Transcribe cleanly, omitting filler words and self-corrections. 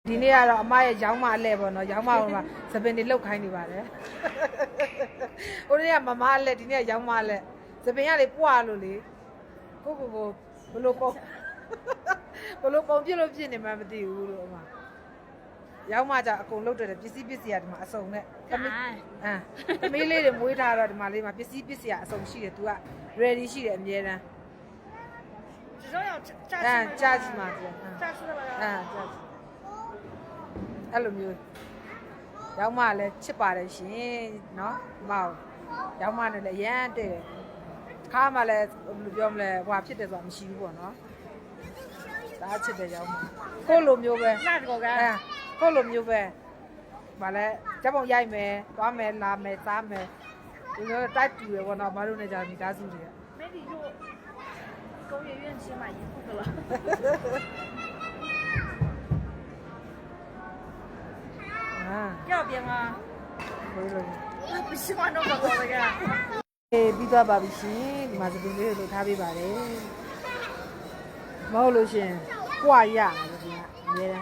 ဒီနေ့ကတော့အမရဲ့ရောင်းမအလဲပေါ့နော်ရောင်းမကစပင်တွေလှုပ်ခိုင်းနေပါတယ်ဟိုနေ့ကမမအလဲဒီနေ့ကရောင်းမအလဲစပင်ကလေပွားလို့လေကိုဘလို့ပုံဘလို့ပုံပြစ်လို့ဖြစ်နေမှမသိဘူးလို့အမရောင်းမကြအကုန်လှုပ်တယ်ပစ္စည်းရဒီမှာအစုံနဲ့သမီးလေးတွေမွေးထားတော့ဒီမှာလေးမှာပစ္စည်းရအစုံရှိတယ် तू က ready ရှိတယ်အမြဲတမ်း只要要ကြာကြီးမှာ炸鸡的吧？ကြာအဲ့လိုမျိုးရောင်းမလည်းချစ်ပါတယ်ရှင်နော်မောင်ရောင်းမနဲ့လည်းအရန်တဲ့တယ်ခါမှလည်းဘယ်လိုပြောမလဲဟွာဖြစ်တယ်ဆိုတာမရှိဘူးပေါ့နော်ဒါချစ်တယ်ရောင်းမကိုလိုမျိုးပဲ那这个干？ကိုလိုမျိုးပဲဗာလဲဓာတ်ပုံရိုက်မယ်သွားမယ်လာမယ်စားမယ်ဒီလိုတိုက်တူရပေါ့နော်မတို့နဲ့ကြာမိသားစုတွေက没理就狗也愿起买衣服的了。要边吗？不喜欢这个狗的呀。ပြီးသွားပါပြီရှင်ဒီမှာသပင်လေးတွေထားပေးပါတယ်မဟုတ်လို့ရှင်ကြွရရတယ်ဒီကအများ